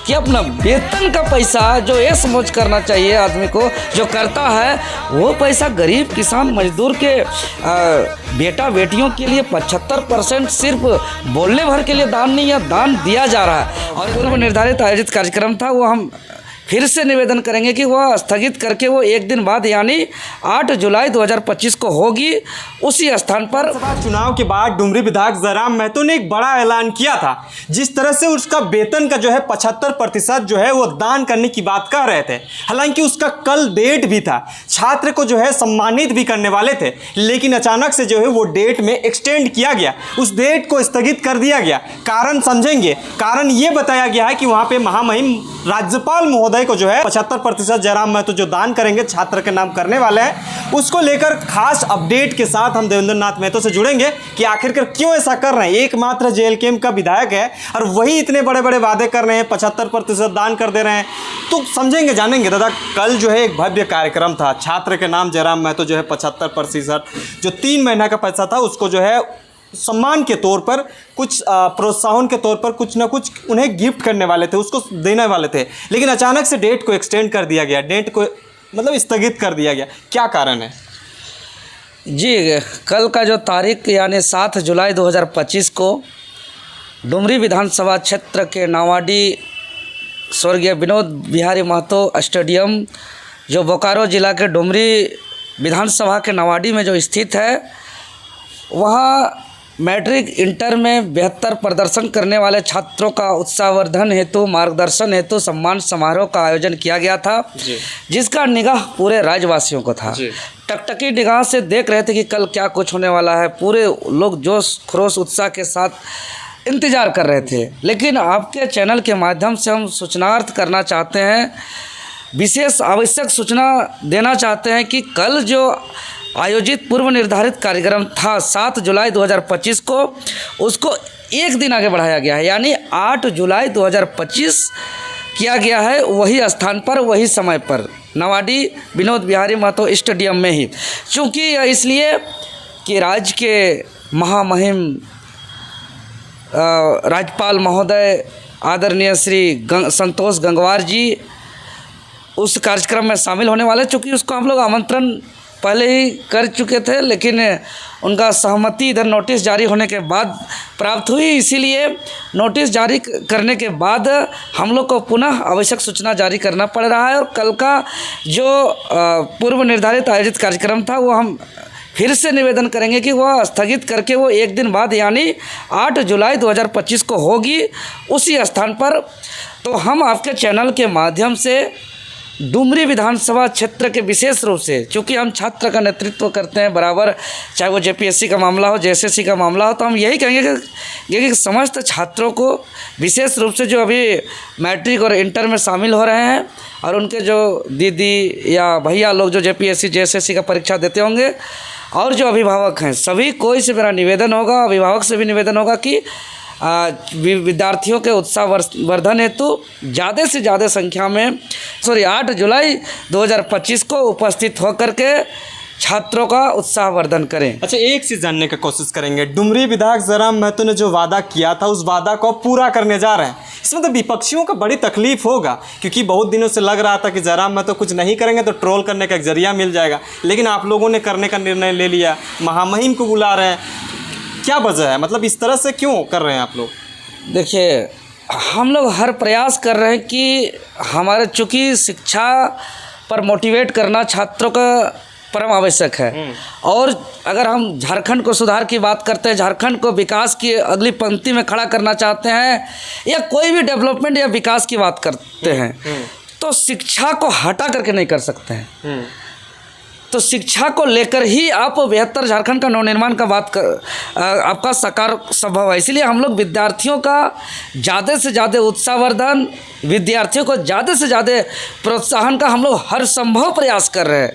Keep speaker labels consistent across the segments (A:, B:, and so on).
A: कि अपना वेतन का पैसा जो ये समझ करना चाहिए आदमी को, जो करता है वो पैसा गरीब किसान मजदूर के बेटा बेटियों के लिए 75% सिर्फ बोलने भर के लिए दान नहीं, या दान दिया जा रहा है। और पूर्व निर्धारित आयोजित कार्यक्रम था, वो हम फिर से निवेदन करेंगे कि वह स्थगित करके वो एक दिन बाद यानी 8 जुलाई 2025 को होगी उसी स्थान पर।
B: चुनाव के बाद डुमरी विधायक जयराम महतो ने एक बड़ा ऐलान किया था, जिस तरह से उसका वेतन का जो है 75% जो है वो दान करने की बात कह रहे थे। हालांकि उसका कल डेट भी था, छात्र को जो है सम्मानित भी करने वाले थे, लेकिन अचानक से जो है वो डेट में एक्सटेंड किया गया, उस डेट को स्थगित कर दिया गया। कारण समझेंगे, कारण ये बताया गया है कि वहाँ पे महामहिम राज्यपाल महोदय को जो है 75% जयराम महतो जो दान करेंगे, छात्र के नाम करने वाले हैं, उसको लेकर खास अपडेट के साथ हम देवेंद्र नाथ महतो से जुड़ेंगे कि आखिरकार क्यों ऐसा कर रहे हैं। एकमात्र जेएलकेएम का विधायक है और वही इतने बड़े बड़े वादे कर रहे हैं, 75% दान कर दे रहे हैं, तो समझेंगे जानेंगे। दादा, कल जो है एक भव्य कार्यक्रम था, छात्र के नाम जयराम महतो जो है 75% जो 3 महीना का पैसा था उसको जो है सम्मान के तौर पर, कुछ प्रोत्साहन के तौर पर कुछ ना कुछ उन्हें गिफ्ट करने वाले थे, उसको देने वाले थे, लेकिन अचानक से डेट को एक्सटेंड कर दिया गया, डेट को मतलब स्थगित कर दिया गया। क्या कारण है?
A: जी, कल का जो तारीख यानी 7 जुलाई 2025 को डुमरी विधानसभा क्षेत्र के नावाडी स्वर्गीय विनोद बिहारी महतो स्टेडियम, जो बोकारो जिला के डुमरी विधानसभा के नावाडी में जो स्थित है, वहाँ मैट्रिक इंटर में बेहतर प्रदर्शन करने वाले छात्रों का उत्साहवर्धन हेतु, मार्गदर्शन हेतु सम्मान समारोह का आयोजन किया गया था, जिसका निगाह पूरे राज्यवासियों को था। टकटकी निगाह से देख रहे थे कि कल क्या कुछ होने वाला है, पूरे लोग जोश खरोश उत्साह के साथ इंतज़ार कर रहे थे। लेकिन आपके चैनल के माध्यम से हम सूचनार्थ करना चाहते हैं, विशेष आवश्यक सूचना देना चाहते हैं कि कल जो आयोजित पूर्व निर्धारित कार्यक्रम था 7 जुलाई 2025 को, उसको एक दिन आगे बढ़ाया गया है, यानी 8 जुलाई 2025 किया गया है, वही स्थान पर वही समय पर नावाडी विनोद बिहारी महतो स्टेडियम में ही। चूँकि इसलिए कि राज्य के महामहिम राज्यपाल महोदय आदरणीय श्री संतोष गंगवार जी उस कार्यक्रम में शामिल होने वाले, चूँकि उसको हम लोग आमंत्रण पहले ही कर चुके थे, लेकिन उनका सहमति इधर नोटिस जारी होने के बाद प्राप्त हुई, इसीलिए नोटिस जारी करने के बाद हम लोग को पुनः आवश्यक सूचना जारी करना पड़ रहा है। और कल का जो पूर्व निर्धारित आयोजित कार्यक्रम था, वो हम फिर से निवेदन करेंगे कि वह स्थगित करके वो एक दिन बाद यानी 8 जुलाई 2025 को होगी उसी स्थान पर। तो हम आपके चैनल के माध्यम से डुमरी विधानसभा क्षेत्र के विशेष रूप से, चूँकि हम छात्र का नेतृत्व करते हैं बराबर, चाहे वो जेपीएससी का मामला हो, जेएसएससी का मामला हो, तो हम यही कहेंगे कि समस्त छात्रों को, विशेष रूप से जो अभी मैट्रिक और इंटर में शामिल हो रहे हैं और उनके जो दीदी या भैया लोग जो जेपीएससी जेएसएससी का परीक्षा देते होंगे, और जो अभिभावक हैं, सभी कोई से मेरा निवेदन होगा, अभिभावक से भी निवेदन होगा कि विद्यार्थियों के उत्साह वर्धन हेतु ज़्यादा से ज़्यादा संख्या में 8 जुलाई 2025 को उपस्थित होकर के छात्रों का उत्साहवर्धन करें।
B: अच्छा, एक चीज़ जानने की कोशिश करेंगे, डुमरी विधायक जयराम महतो ने जो वादा किया था, उस वादा को पूरा करने जा रहे हैं। इसमें तो विपक्षियों का बड़ी तकलीफ होगा, क्योंकि बहुत दिनों से लग रहा था कि जयराम महतो कुछ नहीं करेंगे तो ट्रोल करने का एक जरिया मिल जाएगा, लेकिन आप लोगों ने करने का निर्णय ले लिया, महामहिम को बुला रहे हैं। क्या वजह है, मतलब इस तरह से क्यों कर रहे हैं आप लोग?
A: देखिए, हम लोग हर प्रयास कर रहे हैं कि हमारे, चूँकि शिक्षा पर मोटिवेट करना छात्रों का परम आवश्यक है, और अगर हम झारखंड को सुधार की बात करते हैं, झारखंड को विकास की अगली पंक्ति में खड़ा करना चाहते हैं, या कोई भी डेवलपमेंट या विकास की बात करते हैं, तो शिक्षा को हटा करके नहीं कर सकते हैं। तो शिक्षा को लेकर ही आप बेहतर झारखंड का नवनिर्माण का बात कर आपका साकार संभव है। इसीलिए हम लोग विद्यार्थियों का ज़्यादा से ज़्यादा उत्साहवर्धन, विद्यार्थियों को ज़्यादा से ज़्यादा प्रोत्साहन का हम लोग हर संभव प्रयास कर रहे हैं,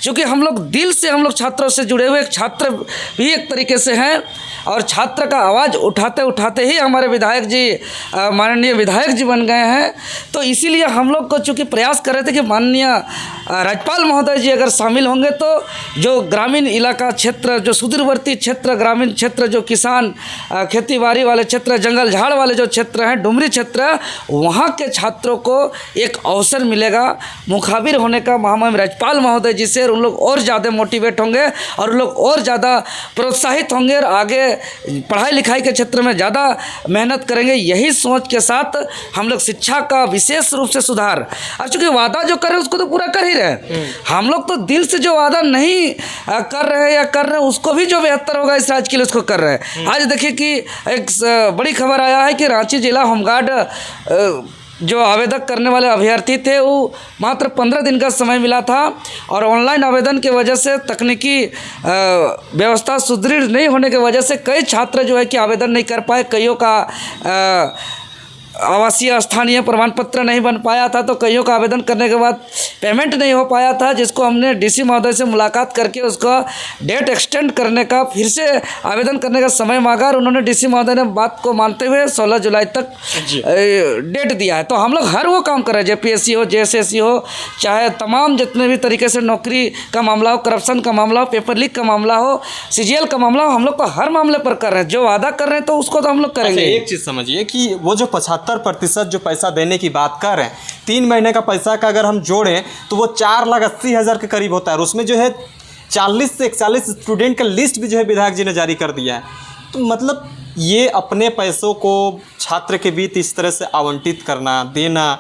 A: क्योंकि हम लोग दिल से, हम लोग छात्रों से जुड़े हुए, छात्र भी एक तरीके से हैं, और छात्र का आवाज़ उठाते उठाते ही हमारे विधायक जी, माननीय विधायक जी बन गए हैं। तो इसीलिए हम लोग को चूँकि प्रयास कर रहे थे कि माननीय राज्यपाल महोदय जी अगर शामिल होंगे तो जो ग्रामीण इलाका क्षेत्र, जो सुदूरवर्ती क्षेत्र, ग्रामीण क्षेत्र, जो किसान खेती बाड़ी वाले क्षेत्र, जंगल झाड़ वाले जो क्षेत्र हैं, डुमरी क्षेत्र, वहाँ के छात्रों को एक अवसर मिलेगा मुखाबिर होने का महामहिम राज्यपाल महोदय जी से। उन लोग और ज़्यादा मोटिवेट होंगे और उन लोग और ज़्यादा प्रोत्साहित होंगे और आगे पढ़ाई लिखाई के क्षेत्र में ज़्यादा मेहनत करेंगे। यही सोच के साथ हम लोग शिक्षा का विशेष रूप से सुधार, और चूँकि वादा जो कर रहे हैं उसको तो पूरा कर ही रहे, हम लोग तो दिल से जो वादा नहीं कर रहे हैं या कर रहे हैं उसको भी जो बेहतर होगा इस राज्य के लिए उसको कर रहे हैं। आज देखिए कि एक बड़ी खबर आया है कि रांची जिला होमगार्ड जो आवेदन करने वाले अभ्यर्थी थे वो मात्र 15 दिन का समय मिला था और ऑनलाइन आवेदन की वजह से तकनीकी व्यवस्था सुदृढ़ नहीं होने की वजह से कई छात्र जो है कि आवेदन नहीं कर पाए। कईयों का आवासीय स्थानीय प्रमाण पत्र नहीं बन पाया था, तो कईयों का आवेदन करने के बाद पेमेंट नहीं हो पाया था, जिसको हमने डीसी महोदय से मुलाकात करके उसका डेट एक्सटेंड करने का, फिर से आवेदन करने का समय मांगा और उन्होंने डीसी महोदय ने बात को मानते हुए 16 जुलाई तक डेट दिया है। तो हम लोग हर वो काम कर रहे हैं, जेपीएससी हो, जेएसएससी हो, चाहे तमाम जितने भी तरीके से नौकरी का मामला हो, करप्शन का मामला हो, पेपर लीक का मामला हो, सीजीएल का मामला हो, हम लोग तो हर मामले पर कर रहे हैं। जो वादा कर रहे हैं तो उसको तो हम लोग करेंगे।
B: एक चीज़ समझिए कि वो जो 75% जो पैसा देने की बात कर रहे हैं, 3 महीने का पैसा का अगर हम जोड़ें तो वो 4,80,000 के करीब होता है और उसमें जो है 40 से 41 स्टूडेंट का लिस्ट भी जो है विधायक जी ने जारी कर दिया है। तो मतलब ये अपने पैसों को छात्र के बीच इस तरह से आवंटित करना, देना,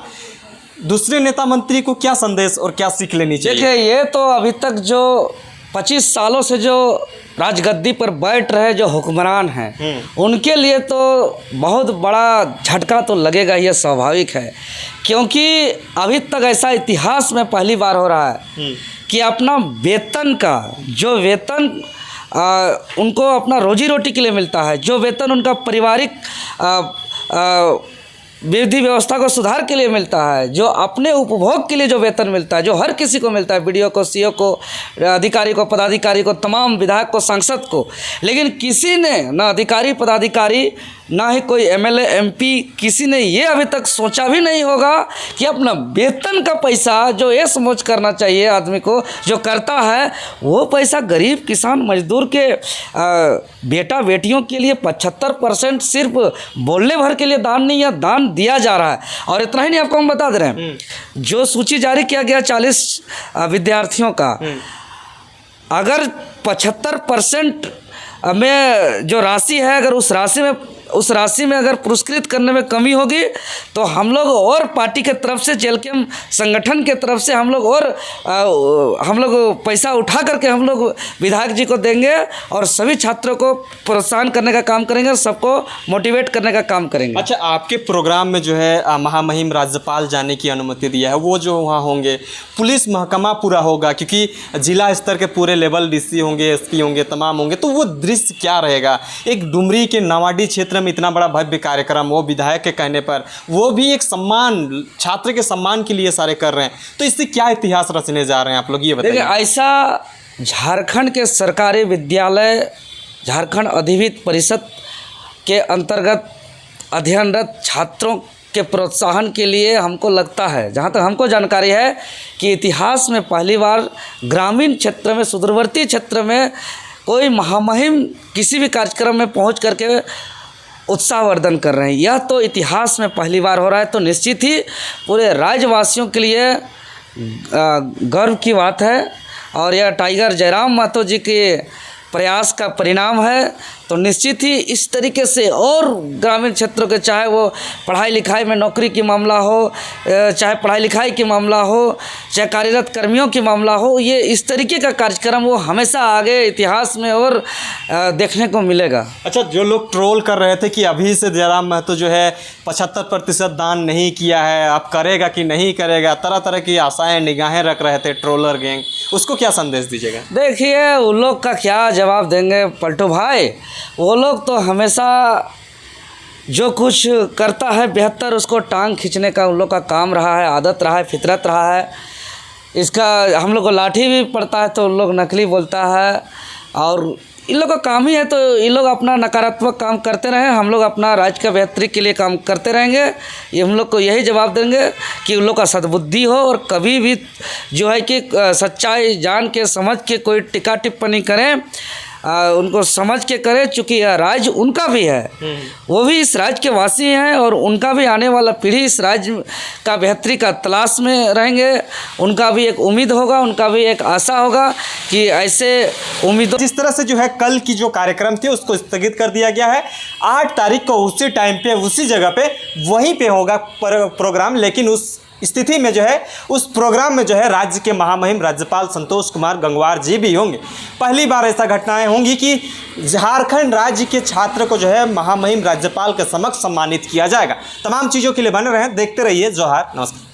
B: दूसरे नेता मंत्री को क्या संदेश और क्या सीख लेनी चाहिए?
A: देखिए, ये तो अभी तक जो 25 सालों से जो राजगद्दी पर बैठ रहे जो हुक्मरान हैं उनके लिए तो बहुत बड़ा झटका तो लगेगा, ये स्वाभाविक है, क्योंकि अभी तक ऐसा इतिहास में पहली बार हो रहा है कि अपना वेतन का जो वेतन उनको अपना रोजी रोटी के लिए मिलता है, जो वेतन उनका पारिवारिक विधि व्यवस्था को सुधार के लिए मिलता है, जो अपने उपभोग के लिए जो वेतन मिलता है, जो हर किसी को मिलता है, बीडीओ को, सीओ को, अधिकारी को, पदाधिकारी को, तमाम विधायक को, सांसद को, लेकिन किसी ने ना अधिकारी पदाधिकारी ना ही कोई एमएलए एमपी किसी ने ये अभी तक सोचा भी नहीं होगा कि अपना वेतन का पैसा जो ये समझ करना चाहिए आदमी को जो करता है वो पैसा गरीब किसान मजदूर के बेटा बेटियों के लिए 75% सिर्फ बोलने भर के लिए दान नहीं या दान दिया जा रहा है। और इतना ही नहीं, आपको हम बता दे रहे हैं, जो सूची जारी किया गया 40 विद्यार्थियों का, अगर 75% में जो राशि है, अगर उस राशि में अगर पुरस्कृत करने में कमी होगी तो हम लोग और पार्टी के तरफ से, जेलकेम संगठन के तरफ से हम लोग पैसा उठा करके हम लोग विधायक जी को देंगे और सभी छात्रों को प्रोत्साहन करने का काम करेंगे और सबको मोटिवेट करने का काम करेंगे।
B: अच्छा, आपके प्रोग्राम में जो है महामहिम राज्यपाल जाने की अनुमति दिया है, वो जो वहाँ होंगे, पुलिस महकमा पूरा होगा, क्योंकि जिला स्तर के पूरे लेवल डीसी होंगे, एसपी होंगे, तमाम होंगे, तो वो दृश्य क्या रहेगा? एक डुमरी के नवाडी क्षेत्र में इतना बड़ा भव्य कार्यक्रम, वो विधायक के कहने पर, वो भी एक सम्मान, छात्र के सम्मान के लिए सारे कर रहे हैं, तो इससे क्या इतिहास रचने जा रहे हैं आप लोग, ये बताइए।
A: देखिए, ऐसा झारखंड के सरकारी विद्यालय, झारखंड अधिविद्य परिषद के अंतर्गत अध्ययनरत छात्रों के प्रोत्साहन के लिए हमको लगता है, जहाँ तक हमको जानकारी है, कि इतिहास में पहली बार ग्रामीण क्षेत्र में, सुदूरवर्ती क्षेत्र में कोई महामहिम किसी भी कार्यक्रम में पहुँच करके उत्साहवर्धन कर रहे हैं। यह तो इतिहास में पहली बार हो रहा है, तो निश्चित ही पूरे राज्यवासियों के लिए गर्व की बात है और यह टाइगर जयराम महतो जी के प्रयास का परिणाम है। तो निश्चित ही इस तरीके से और ग्रामीण क्षेत्रों के, चाहे वो पढ़ाई लिखाई में नौकरी की मामला हो, चाहे पढ़ाई लिखाई की मामला हो, चाहे कार्यरत कर्मियों की मामला हो, ये इस तरीके का कार्यक्रम वो हमेशा आगे इतिहास में और देखने को मिलेगा।
B: अच्छा, जो लोग ट्रोल कर रहे थे कि अभी से जयराम महतो जो है 75% दान नहीं किया है, अब करेगा कि नहीं करेगा, तरह तरह की आशाएं निगाहें रख रहे थे ट्रोलर गैंग, उसको क्या संदेश दीजिएगा?
A: देखिए, उन लोग का क्या जवाब देंगे पलटू भाई, वो लोग तो हमेशा जो कुछ करता है बेहतर उसको टांग खींचने का उन लोग का काम रहा है, आदत रहा है, फितरत रहा है। इसका हम लोग को लाठी भी पड़ता है तो उन लोग नकली बोलता है और इन लोग का काम ही है, तो इन लोग अपना नकारात्मक काम करते रहें, हम लोग अपना राज्य का बेहतरी के लिए काम करते रहेंगे। ये हम लोग को यही जवाब देंगे कि उन लोग का सद्बुद्धि हो और कभी भी जो है कि सच्चाई जान के समझ के कोई टिक्का टिप्पणी करें, उनको समझ के करें, चूँकि यह राज्य उनका भी है, वो भी इस राज्य के वासी हैं और उनका भी आने वाला पीढ़ी इस राज्य का बेहतरी का तलाश में रहेंगे। उनका भी एक उम्मीद होगा, उनका भी एक आशा होगा कि ऐसे उम्मीदों
B: जिस तरह से जो है कल की जो कार्यक्रम थी उसको स्थगित कर दिया गया है। 8 तारीख को उसी टाइम पे उसी जगह पे वहीं पे होगा प्रोग्राम, लेकिन उस स्थिति में जो है उस प्रोग्राम में जो है राज्य के महामहिम राज्यपाल संतोष कुमार गंगवार जी भी होंगे। पहली बार ऐसा घटनाएं होंगी कि झारखंड राज्य के छात्र को जो है महामहिम राज्यपाल के समक्ष सम्मानित किया जाएगा। तमाम चीज़ों के लिए बने रहें, देखते रहिए जोहार, नमस्कार।